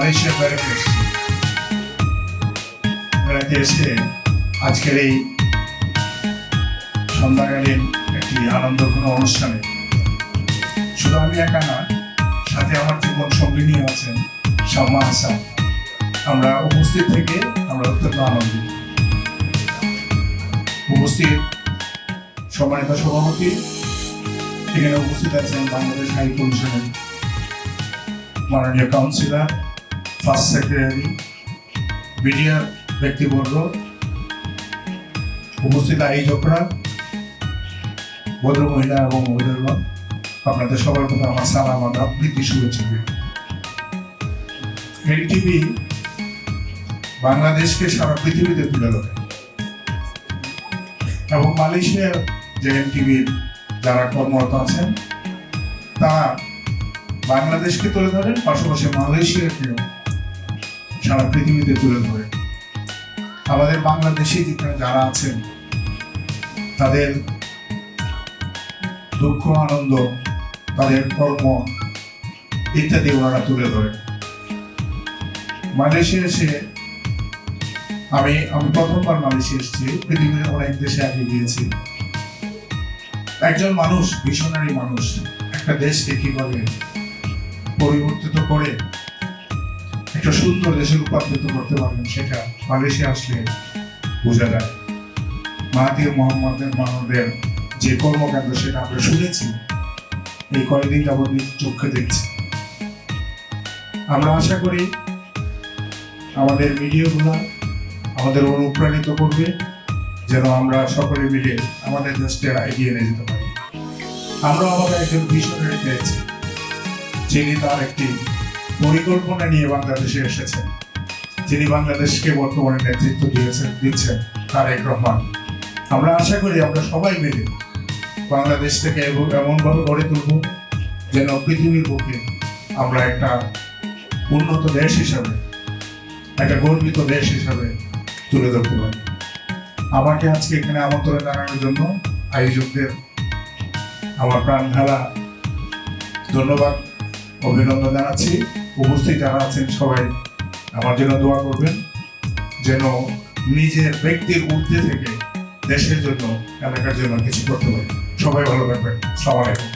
Malaysia বেড়াতে এসে আজকের এই সন্ধ্যাকালীন একটি আনন্দঘন অনুষ্ঠানে শুধু আমি একা না, সাথে আমার জীবন সঙ্গিনী আছেন শাম্মা হাসান। আমরা উপস্থিত থেকে আমরা অত্যন্ত আনন্দিত। উপস্থিত সম্মানিত সভাপতি, এখানে উপস্থিত আছেন বাংলাদেশ হাই কমিশনের মাননীয় কাউন্সিলর, ফার্স্ট সেক্রেটারি, মিডিয়ার ব্যক্তিবর্গ, উপস্থিত আয়োজকরা, ভদ্র মহিলা এবং মহিলাগণ, আপনাদের সবার প্রতি আমার সালাম, আমার প্রীতি, শুভেচ্ছা। এনটিভি বাংলাদেশকে সারা পৃথিবীতে তুলে ধরে এবং মালয়েশিয়ার যে এনটিভির যারা কর্মরত আছেন তারা বাংলাদেশকে তুলে ধরেন, পাশাপাশি মালয়েশিয়াকেও সারা পৃথিবীতে তুলে ধরে। আমাদের বাংলাদেশি যারা আছেন তাদের দুঃখ, আনন্দ, তাদের কর্ম ইত্যাদি ওনারা তুলে ধরে। মালয়েশিয়া এসে আমি প্রথমবার মালয়েশিয়া এসেছি, পৃথিবীর অনেক দেশে আগে গিয়েছি। একজন মানুষ, ভিশনারি মানুষ, একটা দেশকে কিভাবে পরিবর্তিত করে একটা সুন্দর দেশে রূপান্তরিত করতে পারবেন সেটা মালয়েশিয়া আসলে বোঝা যায়। মাহাথির মোহাম্মদের মানবের যে কর্মকাণ্ড সেটা আমরা শুনেছি, এই কয়েকদিন যাবত চোখে দেখছি। আমরা আশা করি আমাদের মিডিয়াগুলো আমাদের অনুপ্রাণিত করবে যেন আমরা সকলে মিলে আমাদের দেশকে এগিয়ে নিয়ে যেতে পারি। আমরা আমাদের একজন ভিশনারি পেয়েছি, যিনি তার একটি পরিকল্পনা নিয়ে বাংলাদেশে এসেছেন, যিনি বাংলাদেশকে বর্তমানে নেতৃত্ব দিচ্ছেন তারেক রহমান। আমরা আশা করি আমরা সবাই মিলে বাংলাদেশ থেকে এমনভাবে গড়ে তুলব যেন পৃথিবীর বুকে আমরা একটা উন্নত দেশ হিসাবে, একটা গর্বিত দেশ হিসাবে তুলে ধরতে পারি। আমাকে আজকে এখানে আমন্ত্রণ জানানোর জন্য আয়োজকদের আমার প্রাণ ঢালা ধন্যবাদ, অভিনন্দন জানাচ্ছি। উপস্থিত যারা আছেন সবাই আমার জন্য দোয়া করবেন যেন নিজের ব্যক্তির ঊর্ধ্বে থেকে দেশের জন্য, এলাকার জন্য কিছু করতে পারি। সবাই ভালো থাকবেন। আসসালামু আলাইকুম।